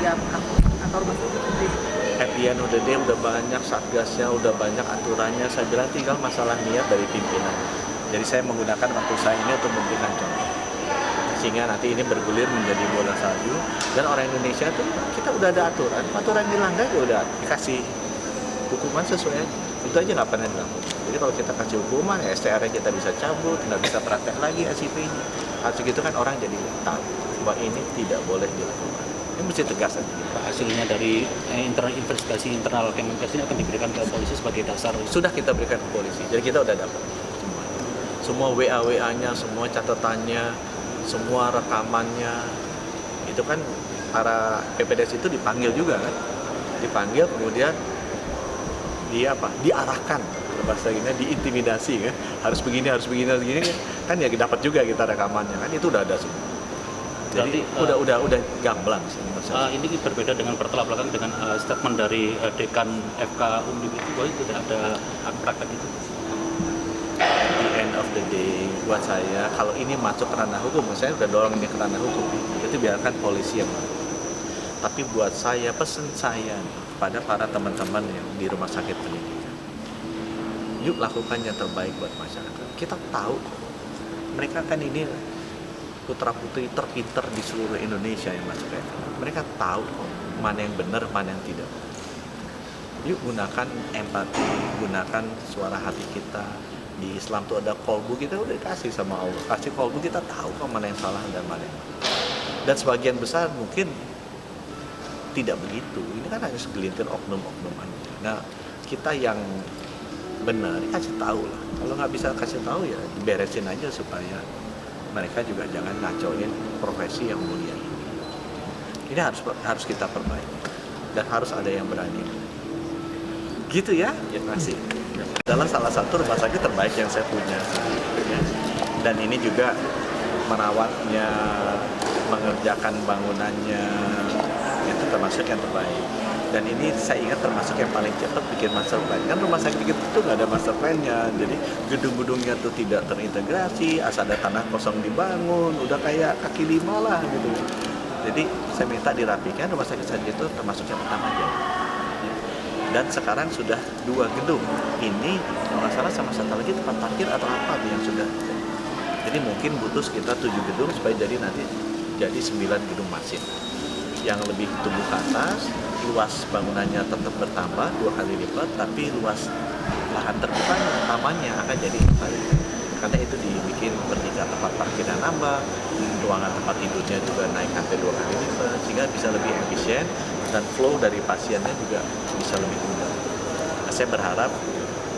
setiap atau rumah sakit sendiri? At the end of the day udah banyak satgasnya, udah banyak aturannya. Saya bilang tinggal masalah niat dari pimpinan. Jadi saya menggunakan waktu saya ini untuk memberikan contoh, sehingga nanti ini bergulir menjadi bola salju. Dan orang Indonesia tuh kita udah ada aturan dilanggar ya udah dikasih hukuman sesuai aja. Itu aja nggak pernah dilakukan. Jadi kalau kita kasih hukuman, ya STR kita bisa cabut, nggak bisa praktek lagi SIP-nya. Harus gitu kan orang jadi tahu bahwa ini tidak boleh dilakukan. Ini mesti tegas aja. Hasilnya dari investigasi internal Kemenkes ini akan diberikan ke polisi sebagai dasar. Sudah kita berikan ke polisi, jadi kita udah dapat semua WA-nya, semua catatannya, semua rekamannya. Itu kan para PPDS itu dipanggil juga kan, dipanggil kemudian diarahkan, bahasa gini, diintimidasi kan, harus begini kan ya dapat juga kita rekamannya kan, itu udah ada semua. Jadi udah gamblang sih. Ini berbeda dengan bertolak belakang dengan statement dari dekan FK Undip itu bahwa tidak ada praktek itu. At the end of the day, buat saya kalau ini masuk ke ranah hukum, saya udah dorong ini ke ranah hukum, itu biarkan polisi yang melakukan. Tapi buat saya, pesan saya kepada para teman-teman yang di rumah sakit pendidikan, yuk lakukan yang terbaik buat masyarakat. Kita tahu mereka kan ini putra-putri terpinter di seluruh Indonesia yang masuk ke FK. Mereka tahu mana yang benar, mana yang tidak. Yuk gunakan empati, gunakan suara hati kita. Di Islam tuh ada kolbu, kita udah dikasih sama Allah. Kasih kolbu, kita tahu kok mana yang salah dan mana yang benar. Dan sebagian besar mungkin tidak begitu. Ini kan hanya segelintir oknum-oknum aja. Nah, kita yang benar kasih tahu lah. Kalau nggak bisa kasih tahu ya diberesin aja supaya mereka juga jangan ngacoin profesi yang mulia ini. Ini harus kita perbaiki dan harus ada yang berani. Gitu ya, terima kasih. Adalah salah satu rumah sakit terbaik yang saya punya. Dan ini juga merawatnya, mengerjakan bangunannya, itu termasuk yang terbaik. Dan ini saya ingat termasuk yang paling cepat bikin master plan. Kan rumah sakit itu nggak ada master plan-nya. Jadi gedung-gedungnya tuh tidak terintegrasi, asal ada tanah kosong dibangun, udah kayak kaki lima lah gitu. Jadi saya minta dirapikan, rumah sakit saya itu termasuk yang pertama aja. Dan sekarang sudah 2 gedung. Ini kalau nggak salah sama satu lagi tempat parkir atau apa yang sudah. Jadi mungkin butuh sekitar 7 gedung supaya nanti jadi 9 gedung masif. Yang lebih tumbuh ke atas, luas bangunannya tetap bertambah 2 kali lipat, tapi luas lahan terbuka tamannya akan jadi 4 kali lipat. Karena itu dibikin bertingkat, tempat parkirnya nambah, ruangan tempat tidurnya juga naik sampai 2 kali lipat, sehingga bisa lebih efisien dan flow dari pasiennya juga bisa lebih mudah. Nah, saya berharap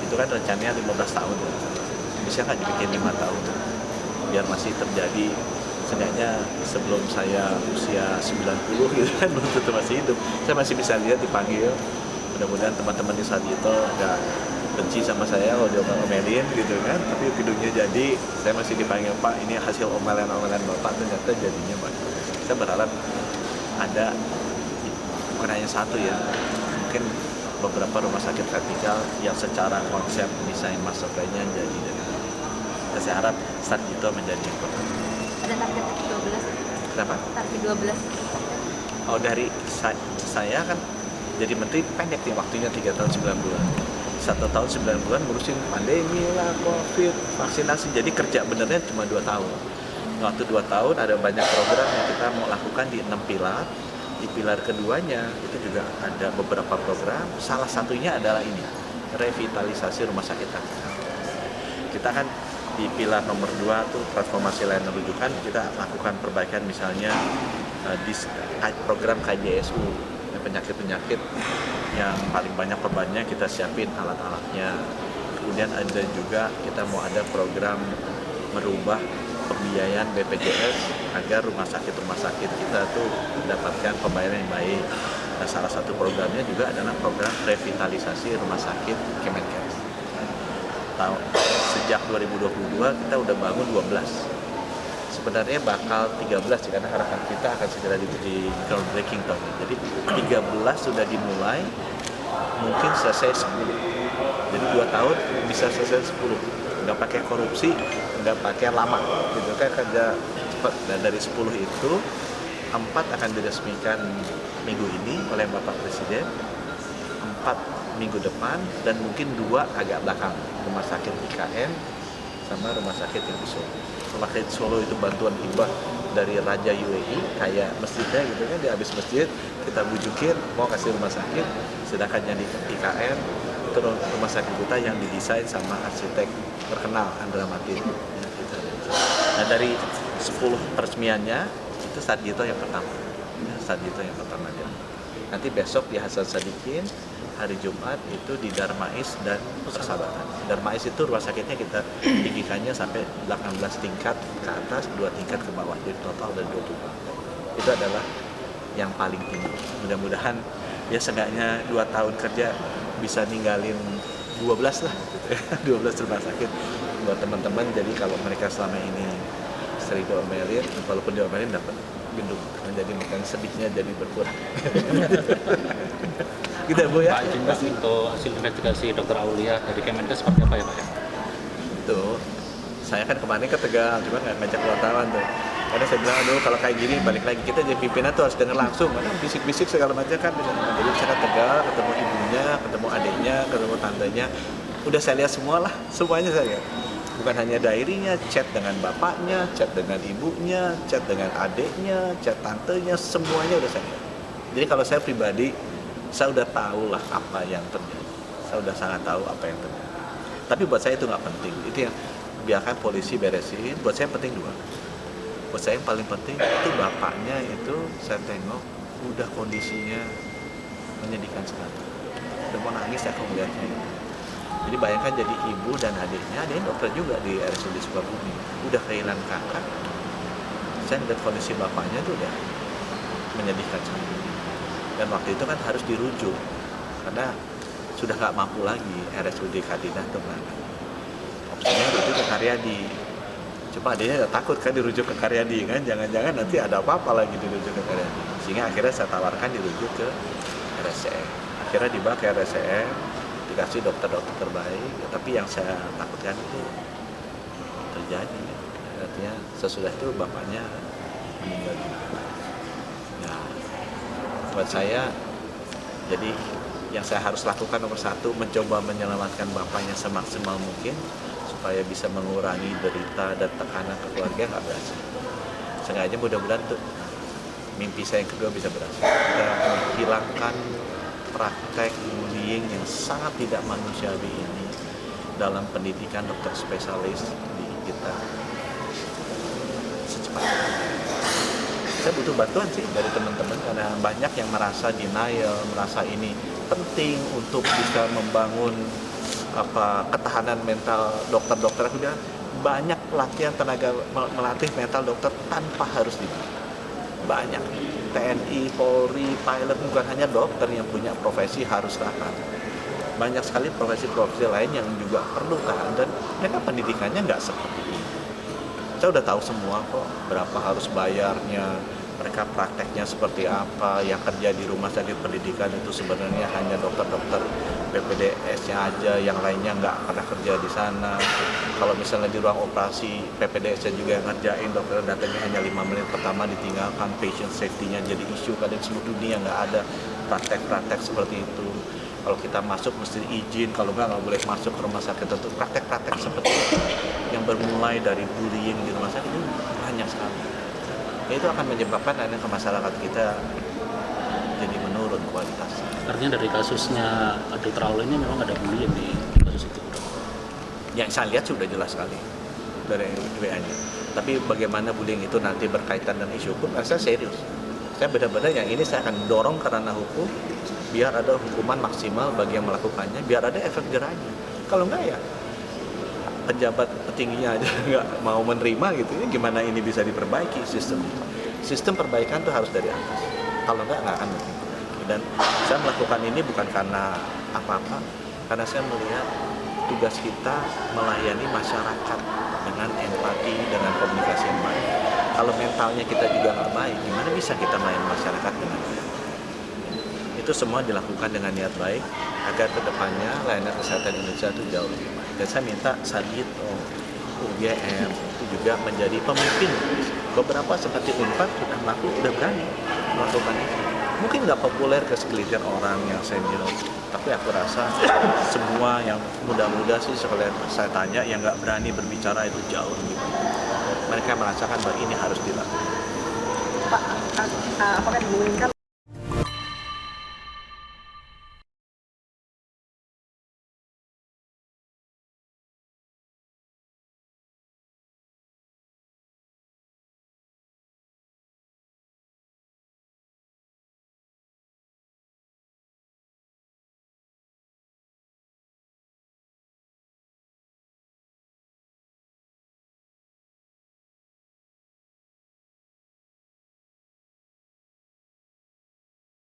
itu kan rencananya 15 tahun, bisa nggak dibikin 5 tahun, biar masih terjadi. Seenggaknya sebelum saya usia 90 gitu kan, belum tentu masih hidup, saya masih bisa lihat dipanggil. Mudah-mudahan teman-teman di Sarjito nggak benci sama saya kalau dia omelin gitu kan, tapi gedungnya jadi, saya masih dipanggil, Pak, ini hasil omelan-omelan Bapak, ternyata jadinya bagus. Saya berharap ada, bukan hanya satu ya, mungkin beberapa rumah sakit vertikal yang secara konsep desain master plan-nya jadi. Dan saya harap Sarjito menjadi yang pertama. Ada target 12. Kenapa? Target 12. Oh, dari saya kan jadi menteri pendek nih waktunya 3 tahun 9 bulan. 1 tahun 9 bulan ngurusin pandemi lah, COVID, vaksinasi. Jadi kerja benernya cuma 2 tahun. Waktu 2 tahun ada banyak program yang kita mau lakukan di 6 pilar. Di pilar keduanya itu juga ada beberapa program. Salah satunya adalah ini, revitalisasi rumah sakit vertikal. Kita kan di pilar nomor 2 tuh transformasi layanan rujukan, kita lakukan perbaikan misalnya di program KJSU, penyakit-penyakit yang paling banyak korbannya kita siapin alat-alatnya. Kemudian ada juga kita mau ada program merubah pembiayaan BPJS agar rumah sakit kita tuh mendapatkan pembayaran yang baik. Nah, salah satu programnya juga adalah program revitalisasi rumah sakit Kemenkes. Sejak 2022 kita udah bangun 12. Sebenarnya bakal 13 karena harapan kita akan segera di groundbreaking tahun ini. Jadi 13 sudah dimulai, mungkin selesai 10. Jadi 2 tahun bisa selesai 10. Nggak pakai korupsi, nggak pakai lama gitu kan, kerja cepat. Dan dari 10 itu 4 akan diresmikan minggu ini oleh Bapak Presiden, 4 minggu depan, dan mungkin 2 agak belakang, rumah sakit IKN sama rumah sakit yang di Solo. Rumah sakit Solo itu bantuan hibah dari Raja UAE, kayak masjidnya gitu kan, di habis masjid kita bujukin mau kasih rumah sakit, sedangkan yang di IKN itu rumah sakit kita yang didesain sama arsitek terkenal Andra Matin. Ya, gitu. Nah dari 10 peresmiannya itu Sarjito yang pertama, ya, Sarjito yang pertama dia. Nanti besok di Hasan Sadikin, hari Jumat itu di Darmais dan Persahabatan. Darmais itu rumah sakitnya kita tinggikannya sampai 18 tingkat ke atas, 2 tingkat ke bawah, jadi total ada 20 lantai. Itu adalah yang paling tinggi. Mudah-mudahan ya seenggaknya 2 tahun kerja bisa ninggalin 12 lah, gitu ya. 12 rumah sakit buat teman-teman. Jadi kalau mereka selama ini sering diomelin, walaupun diomelin dapat gendung, jadi bukan sedihnya jadi berkurang. Gitu Bu ya. Pak, izin Pak, untuk hasil investigasi Dr. Aulia dari Kemenkes seperti apa ya Pak ya? Tuh, saya kan kemarin ke Tegal, cuma nggak ngajak wartawan tuh. Karena saya bilang, aduh kalau kayak gini balik lagi kita jadi pimpinan tuh harus dengar langsung, karena bisik-bisik segala macam kan. Jadi saya ke Tegal, ketemu ibunya, ketemu adiknya, ketemu tantenya, udah saya lihat semua lah, semuanya saya lihat. Bukan hanya diary-nya, chat dengan bapaknya, chat dengan ibunya, chat dengan adiknya, chat tantenya, semuanya udah saya lihat. Jadi kalau saya pribadi, saya udah tahu lah apa yang terjadi. Saya udah sangat tahu apa yang terjadi. Tapi buat saya itu nggak penting. Itu yang biarkan polisi beresin. Buat saya penting 2. Buat saya yang paling penting itu bapaknya itu saya tengok udah kondisinya menyedihkan sekali. Udah mau nangis ya kalau melihatnya. Jadi bayangkan jadi ibu dan adiknya dokter juga di RSUD Sukabumi. Udah kehilangan kakak. Saya lihat kondisi bapaknya itu udah menyedihkan sekali. Dan waktu itu kan harus dirujuk karena sudah nggak mampu lagi RSUD Kadinah untuk menangani. Opsinya rujuk ke Karyadi. Cuma adanya takut kan dirujuk ke Karyadi kan, jangan-jangan nanti ada apa-apa lagi dirujuk ke Karyadi. Sehingga akhirnya saya tawarkan dirujuk ke RSCM. Akhirnya dibawa ke RSCM, dikasih dokter-dokter terbaik. Ya, tapi yang saya takutkan itu terjadi. Artinya sesudah itu bapaknya meninggal dunia. Ya, buat saya, jadi yang saya harus lakukan nomor 1, mencoba menyelamatkan bapaknya semaksimal mungkin supaya bisa mengurangi derita dan tekanan ke keluarga. Nggak berhasil. Sengaja mudah-mudahan tuh mimpi saya yang kedua bisa berhasil. Kita menghilangkan praktek bullying yang sangat tidak manusiawi ini dalam pendidikan dokter spesialis di kita secepatnya. Saya butuh bantuan sih dari teman-teman karena banyak yang merasa denial, merasa ini penting untuk bisa membangun ketahanan mental dokter-dokter. Sudah banyak pelatihan tenaga melatih mental dokter tanpa harus dibayar. Banyak TNI, Polri, pilot, bukan hanya dokter yang punya profesi harus tahan. Banyak sekali profesi-profesi lain yang juga perlu tahan dan mereka pendidikannya nggak seperti ini. Saya udah tahu semua kok berapa harus bayarnya, mereka prakteknya seperti apa, yang kerja di rumah sakit pendidikan itu sebenarnya hanya dokter-dokter PPDS-nya aja, yang lainnya nggak pernah kerja di sana. Kalau misalnya di ruang operasi, PPDS-nya juga yang ngerjain, dokter datanya hanya 5 menit pertama ditinggalkan, patient safety-nya jadi isu, kadang seluruh dunia nggak ada praktek-praktek seperti itu. Kalau kita masuk mesti izin, kalau nggak boleh masuk ke rumah sakit tertentu. Praktek-praktek seperti itu yang bermulai dari bullying di rumah sakit itu banyak sekali. Itu akan menyebabkan akhirnya ke masyarakat kita jadi menurun kualitasnya. Artinya dari kasusnya Dr. Aulia ini memang ada bullying di kasus itu? Yang saya lihat sudah jelas sekali dari WA-nya. Tapi bagaimana bullying itu nanti berkaitan dengan isu hukum, saya serius. Saya benar-benar yang ini saya akan dorong ke ranah hukum, biar ada hukuman maksimal bagi yang melakukannya, biar ada efek jerahnya. Kalau enggak ya pejabat petingginya aja nggak mau menerima gitu ya, gimana ini bisa diperbaiki sistem perbaikan tuh harus dari atas. Kalau nggak akan mungkin. Dan saya melakukan ini bukan karena apa-apa, karena saya melihat tugas kita melayani masyarakat dengan empati, dengan komunikasi yang baik. Kalau mentalnya kita juga nggak baik, gimana bisa kita melayani masyarakat dengan baik? Itu semua dilakukan dengan niat baik agar kedepannya layanan kesehatan Indonesia itu jauh lebih baik. Dan saya minta Sarjito, UGM itu juga menjadi pemimpin beberapa seperti Unpad udah berani melakukan itu. Mungkin nggak populer ke segelintir orang yang senior, tapi aku rasa semua yang muda-muda sih sekalian saya tanya yang nggak berani berbicara itu jauh lebih banyak. Mereka merasakan bahwa ini harus dilakukan. Pak, apakah dimungkinkan